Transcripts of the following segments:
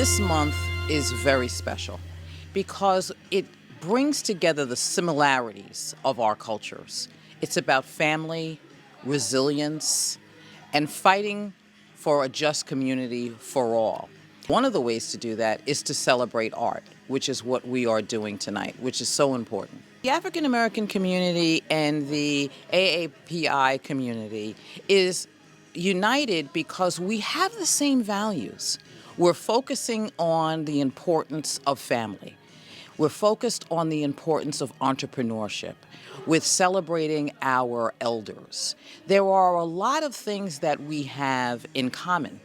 This month is very special because it brings together the similarities of our cultures. It's about family, resilience, and fighting for a just community for all. One of the ways to do that is to celebrate art, which is what we are doing tonight, which is so important. The African American community and the AAPI community is united because we have the same values. We're focusing on the importance of family. We're focused on the importance of entrepreneurship, with celebrating our elders. There are a lot of things that we have in common,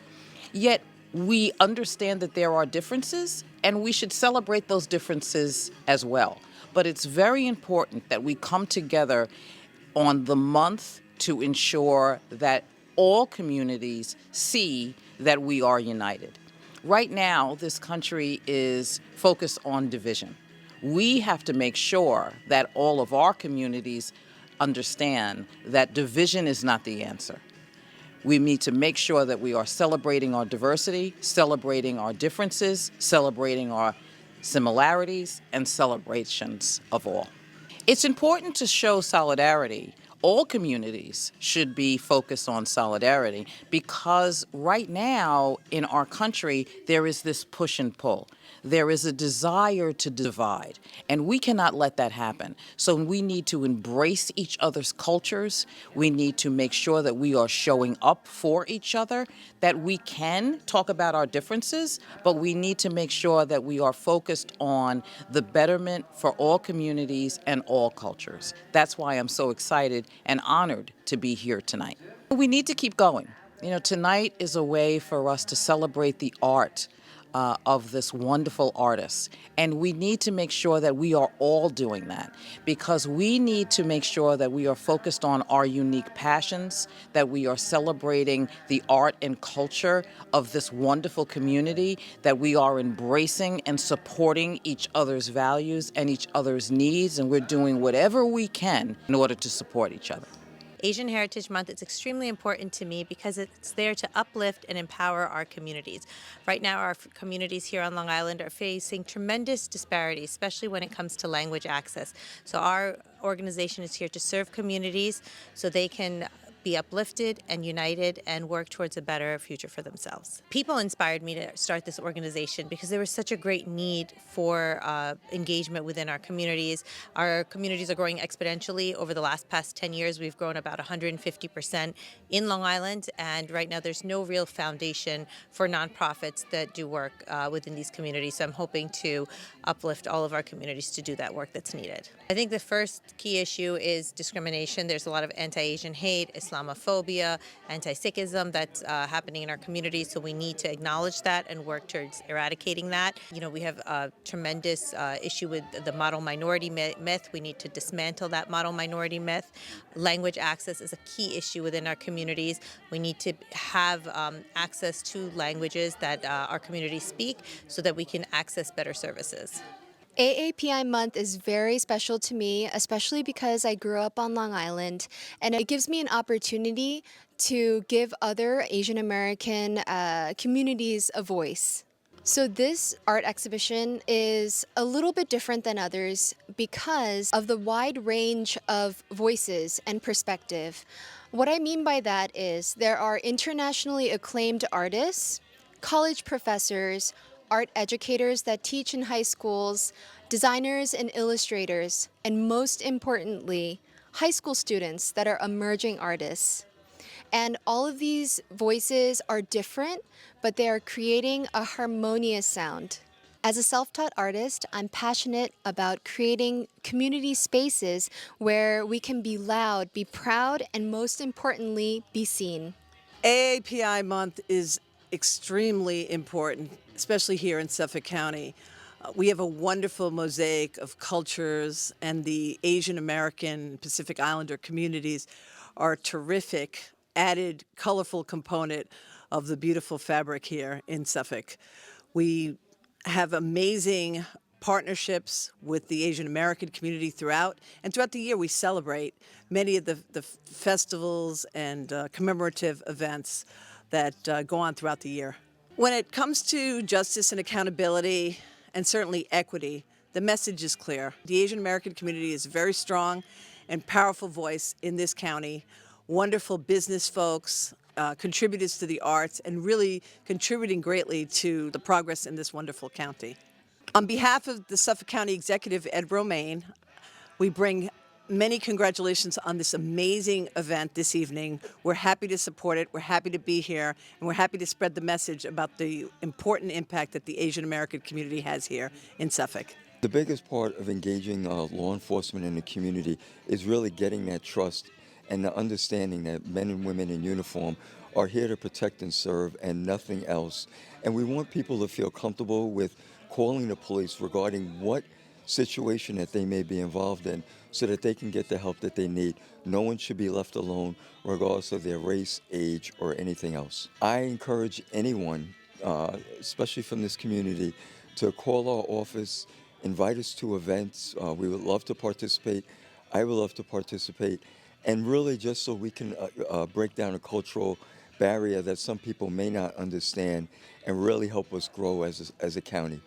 yet we understand that there are differences, and we should celebrate those differences as well. But it's very important that we come together on the month to ensure that all communities see that we are united. Right now, this country is focused on division. We have to make sure that all of our communities understand that division is not the answer. We need to make sure that we are celebrating our diversity, celebrating our differences, celebrating our similarities, and celebrations of all. It's important to show solidarity. All communities should be focused on solidarity because right now in our country there is this push and pull. There is a desire to divide, and we cannot let that happen. So we need to embrace each other's cultures. We need to make sure that we are showing up for each other, that we can talk about our differences, but we need to make sure that we are focused on the betterment for all communities and all cultures. That's why I'm so excited and honored to be here tonight. We need to keep going. Tonight is a way for us to celebrate the art of this wonderful artist. And we need to make sure that we are all doing that because we need to make sure that we are focused on our unique passions, that we are celebrating the art and culture of this wonderful community, that we are embracing and supporting each other's values and each other's needs, and we're doing whatever we can in order to support each other. Asian Heritage Month is extremely important to me because it's there to uplift and empower our communities. Right now, our communities here on Long Island are facing tremendous disparities, especially when it comes to language access. So our organization is here to serve communities so they can be uplifted and united and work towards a better future for themselves. People inspired me to start this organization because there was such a great need for engagement within our communities. Our communities are growing exponentially. Over the past 10 years, we've grown about 150% in Long Island, and right now there's no real foundation for nonprofits that do work within these communities. So I'm hoping to uplift all of our communities to do that work that's needed. I think the first key issue is discrimination. There's a lot of anti-Asian hate, Islamophobia, anti-Sikhism that's happening in our communities, so we need to acknowledge that and work towards eradicating that. We have a tremendous issue with the model minority myth. We need to dismantle that model minority myth. Language access is a key issue within our communities. We need to have access to languages that our communities speak so that we can access better services. AAPI month is very special to me, especially because I grew up on Long Island, and it gives me an opportunity to give other Asian American communities a voice. So this art exhibition is a little bit different than others because of the wide range of voices and perspective. What I mean by that is there are internationally acclaimed artists, college professors, art educators that teach in high schools, designers and illustrators, and most importantly, high school students that are emerging artists. And all of these voices are different, but they are creating a harmonious sound. As a self-taught artist, I'm passionate about creating community spaces where we can be loud, be proud, and most importantly, be seen. AAPI month is extremely important, especially here in Suffolk County. We have a wonderful mosaic of cultures, and the Asian American Pacific Islander communities are a terrific, added, colorful component of the beautiful fabric here in Suffolk. We have amazing partnerships with the Asian American community throughout, and throughout the year we celebrate many of the festivals and commemorative events that go on throughout the year. When it comes to justice and accountability, and certainly equity, the message is clear. The Asian American community is a very strong and powerful voice in this county. Wonderful business folks, contributors to the arts, and really contributing greatly to the progress in this wonderful county. On behalf of the Suffolk County Executive, Ed Romaine, we bring many congratulations on this amazing event this evening. We're happy to support it, we're happy to be here, and we're happy to spread the message about the important impact that the Asian American community has here in Suffolk. The biggest part of engaging law enforcement in the community is really getting that trust and the understanding that men and women in uniform are here to protect and serve and nothing else. And we want people to feel comfortable with calling the police regarding what situation that they may be involved in so that they can get the help that they need. No one should be left alone regardless of their race, age, or anything else. I encourage anyone, especially from this community, to call our office, invite us to events. We would love to participate. I would love to participate. And really just so we can break down a cultural barrier that some people may not understand and really help us grow as a county.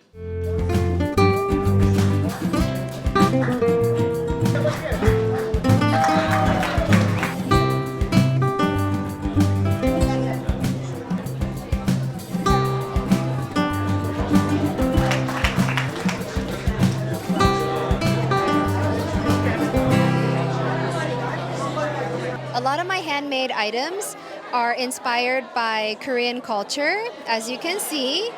A lot of my handmade items are inspired by Korean culture, as you can see.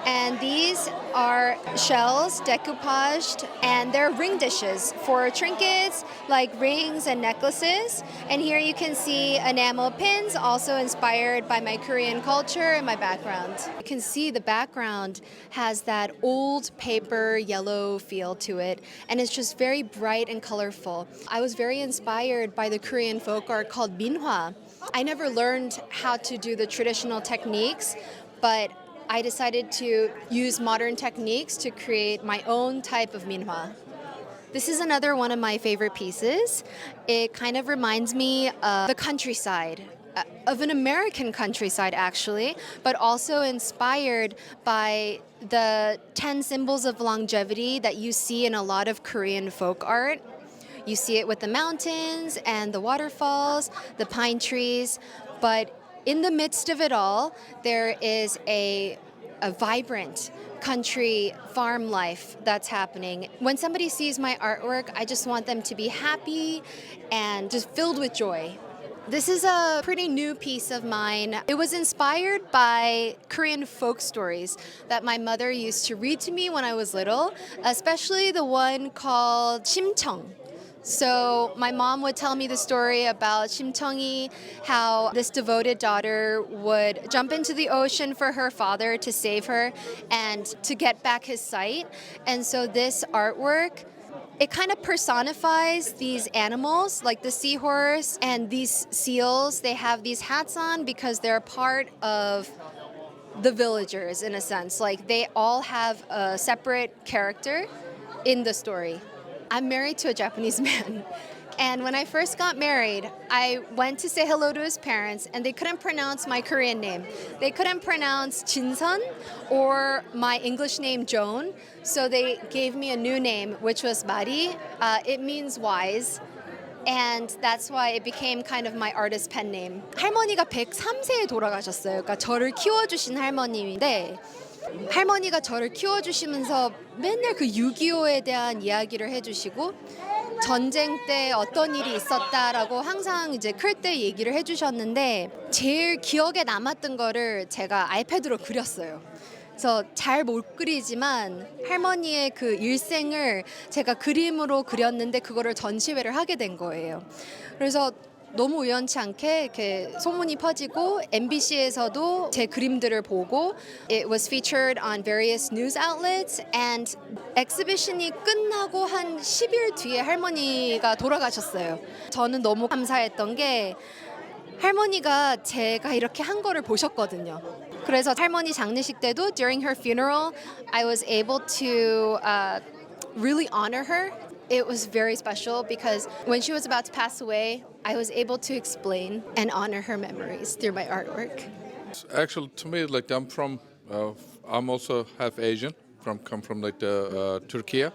And these are shells, decoupaged, and they're ring dishes for trinkets like rings and necklaces. And here you can see enamel pins, also inspired by my Korean culture and my background. You can see the background has that old paper yellow feel to it, and it's just very bright and colorful. I was very inspired by the Korean folk art called minhwa. I never learned how to do the traditional techniques, but I decided to use modern techniques to create my own type of minhwa. This is another one of my favorite pieces. It kind of reminds me of the countryside, of an American countryside actually, but also inspired by the 10 symbols of longevity that you see in a lot of Korean folk art. You see it with the mountains and the waterfalls, the pine trees, but in the midst of it all, there is a vibrant country farm life that's happening. When somebody sees my artwork, I just want them to be happy and just filled with joy. This is a pretty new piece of mine. It was inspired by Korean folk stories that my mother used to read to me when I was little, especially the one called Simcheong. So my mom would tell me the story about Simcheongi, how this devoted daughter would jump into the ocean for her father to save her and to get back his sight. And so this artwork, it kind of personifies these animals like the seahorse and these seals. They have these hats on because they're part of the villagers in a sense. Like they all have a separate character in the story. I'm married to a Japanese man. And when I first got married, I went to say hello to his parents, and they couldn't pronounce my Korean name. They couldn't pronounce Jinsun or my English name Joan, so they gave me a new name, which was Mari. It means wise, and that's why it became kind of my artist pen name. 할머니가 103세에 돌아가셨어요. 그러니까 저를 키워주신 할머님인데 할머니가 저를 키워주시면서 맨날 그 6.25에 대한 이야기를 해주시고 전쟁 때 어떤 일이 있었다라고 항상 이제 클 때 얘기를 해주셨는데 제일 기억에 남았던 거를 제가 아이패드로 그렸어요. 그래서 잘 못 그리지만 할머니의 그 일생을 제가 그림으로 그렸는데 그거를 전시회를 하게 된 거예요. 그래서 너무 우연치 않게 이렇게 소문이 퍼지고 MBC에서도 제 그림들을 보고 it was featured on various news outlets and 엑스비션이 끝나고 한 10일 뒤에 할머니가 돌아가셨어요. 저는 너무 감사했던 게 할머니가 제가 이렇게 한 거를 보셨거든요. 그래서 할머니 장례식 때도 during her funeral I was able to really honor her. It was very special because when she was about to pass away, I was able to explain and honor her memories through my artwork. Actually, to me, like I'm from I'm also half Asian, come from like the Turkey,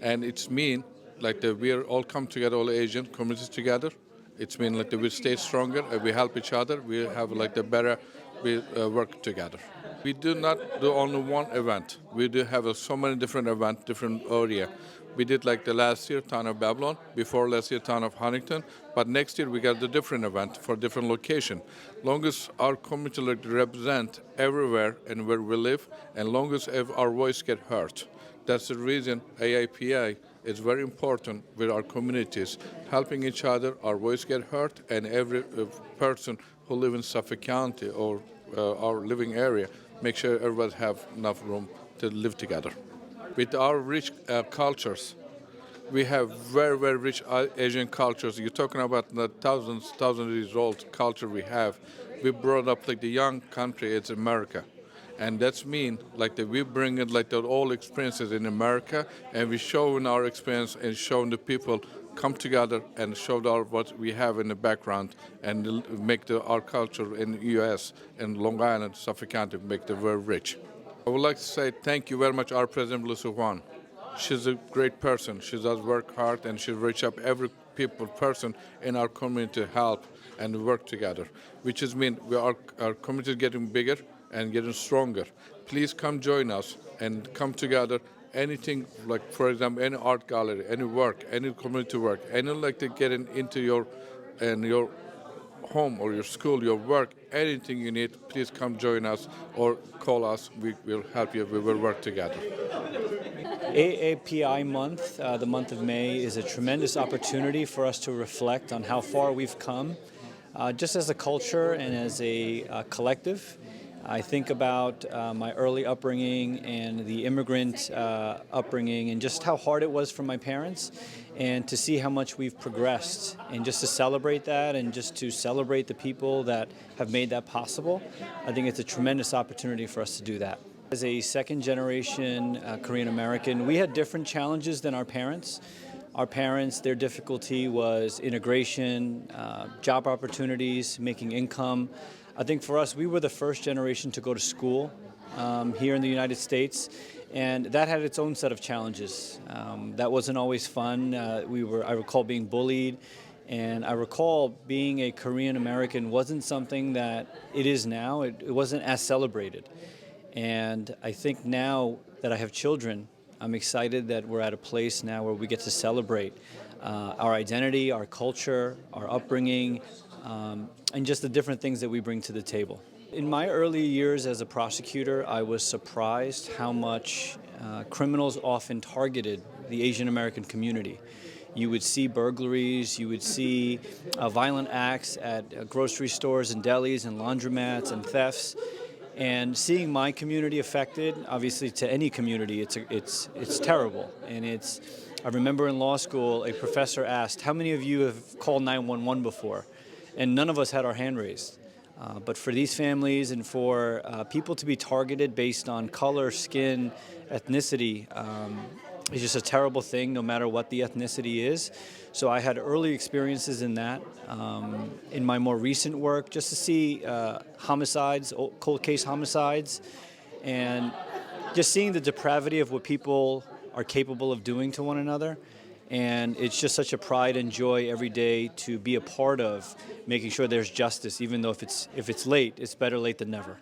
and it's mean like we are all come together, all Asian communities together. It's mean like we stay stronger, we help each other, we have like the better, we work together. We do not do only one event. We do have so many different events, different area. We did like the last year, Town of Babylon, before last year, Town of Huntington, but next year we got the different event for different location. Long as our community like represent everywhere and where we live, and long as our voice get heard. That's the reason AAPI is very important with our communities, helping each other, our voice get heard, and every person who live in Suffolk County or our living area, make sure everybody have enough room to live together. With our rich cultures, we have very, very rich Asian cultures. You're talking about the thousands years old culture we have. We brought up like the young country, it's America. And that's mean like that we bring it like the all experiences in America, and we showing our experience and showing the people come together and show what we have in the background and make our culture in the U.S. and Long Island, Suffolk County, make them very rich. I would like to say thank you very much, our President Lucy Juan. She's a great person. She does work hard, and she reach up every person in our community to help and work together, which is mean our community is getting bigger and getting stronger. Please come join us and come together. Anything like, for example, any art gallery, any work, any community work, any like to get into your home or your school, your work, anything you need, please come join us or call us. We will help you. We will work together. AAPI month, the month of May, is a tremendous opportunity for us to reflect on how far we've come, just as a culture and as a collective. I think about my early upbringing and the immigrant upbringing and just how hard it was for my parents, and to see how much we've progressed, and just to celebrate that and just to celebrate the people that have made that possible. I think it's a tremendous opportunity for us to do that. As a second generation Korean American, we had different challenges than our parents. Our parents, their difficulty was integration, job opportunities, making income. I think for us, we were the first generation to go to school here in the United States, and that had its own set of challenges. That wasn't always fun. I recall being bullied, and I recall being a Korean American wasn't something that it is now. It wasn't as celebrated. And I think now that I have children, I'm excited that we're at a place now where we get to celebrate our identity, our culture, our upbringing, and just the different things that we bring to the table. In my early years as a prosecutor, I was surprised how much criminals often targeted the Asian American community. You would see burglaries, you would see violent acts at grocery stores and delis and laundromats and thefts. And seeing my community affected, obviously to any community, it's terrible. And I remember in law school, a professor asked, how many of you have called 911 before? And none of us had our hand raised. But for these families and for people to be targeted based on color, skin, ethnicity, is just a terrible thing, no matter what the ethnicity is. So I had early experiences in that. In my more recent work, just to see homicides, cold case homicides, and just seeing the depravity of what people are capable of doing to one another. And it's just such a pride and joy every day to be a part of making sure there's justice, even though if it's late, it's better late than never.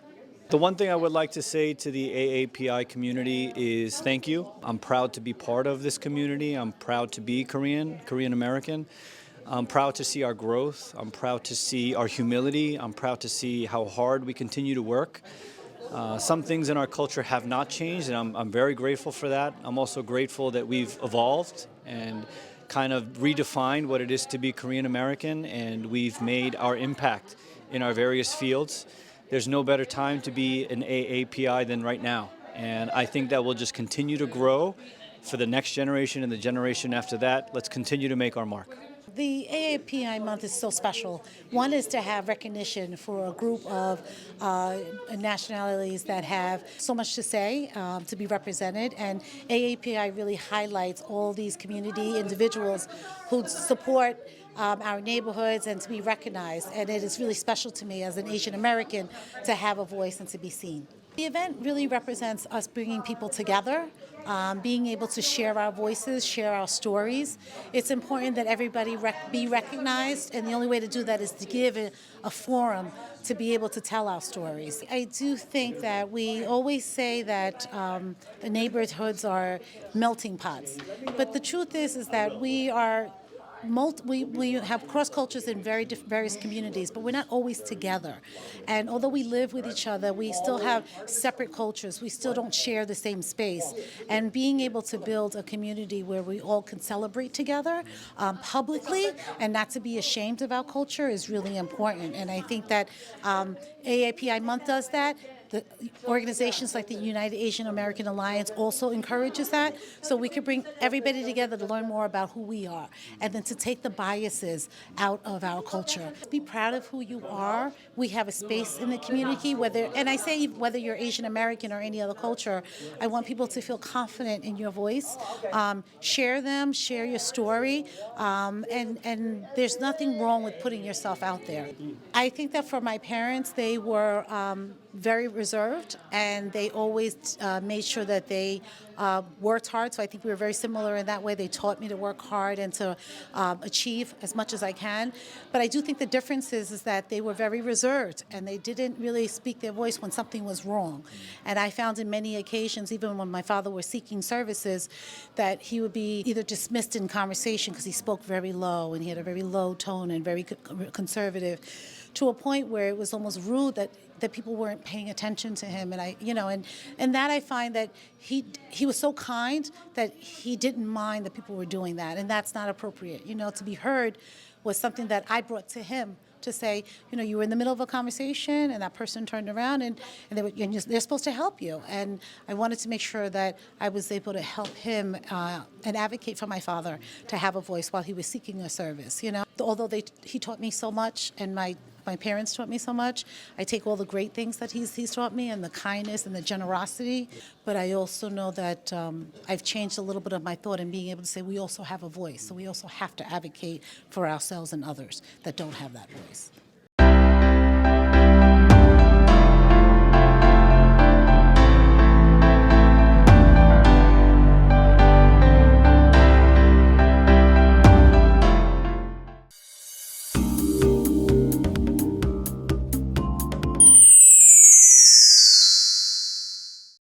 The one thing I would like to say to the AAPI community is thank you. I'm proud to be part of this community. I'm proud to be Korean American. I'm proud to see our growth. I'm proud to see our humility. I'm proud to see how hard we continue to work. Some things in our culture have not changed, and I'm very grateful for that. I'm also grateful that we've evolved and kind of redefined what it is to be Korean American, and we've made our impact in our various fields. There's no better time to be an AAPI than right now, and I think that will just continue to grow for the next generation and the generation after that. Let's continue to make our mark. The AAPI month is so special. One is to have recognition for a group of nationalities that have so much to say, to be represented, and AAPI really highlights all these community individuals who support our neighborhoods and to be recognized. And it is really special to me as an Asian American to have a voice and to be seen. The event really represents us bringing people together, being able to share our voices, share our stories. It's important that everybody be recognized, and the only way to do that is to give a forum to be able to tell our stories. I do think that we always say that the neighborhoods are melting pots, but the truth is that we are we have cross cultures in various communities, but we're not always together. And although we live with each other, we still have separate cultures. We still don't share the same space. And being able to build a community where we all can celebrate together publicly and not to be ashamed of our culture is really important. And I think that AAPI Month does that. The organizations like the United Asian American Alliance also encourages that, so we can bring everybody together to learn more about who we are, and then to take the biases out of our culture. Be proud of who you are. We have a space in the community, and I say whether you're Asian American or any other culture, I want people to feel confident in your voice. Share your story, and there's nothing wrong with putting yourself out there. I think that for my parents, they were very reserved, and they always made sure that they worked hard. So I think we were very similar in that way. They taught me to work hard and to achieve as much as I can. But I do think the difference is that they were very reserved, and they didn't really speak their voice when something was wrong. And I found in many occasions, even when my father was seeking services, that he would be either dismissed in conversation because he spoke very low and he had a very low tone and very conservative, to a point where it was almost rude that people weren't paying attention to him. And and that I find that he was so kind that he didn't mind that people were doing that, and that's not appropriate. To be heard was something that I brought to him, to say, you were in the middle of a conversation and that person turned around and they're supposed to help you. And I wanted to make sure that I was able to help him and advocate for my father to have a voice while he was seeking a service. Although he taught me so much, and my parents taught me so much, I take all the great things that he's taught me, and the kindness and the generosity. But I also know that I've changed a little bit of my thought in being able to say we also have a voice. So we also have to advocate for ourselves and others that don't have that voice.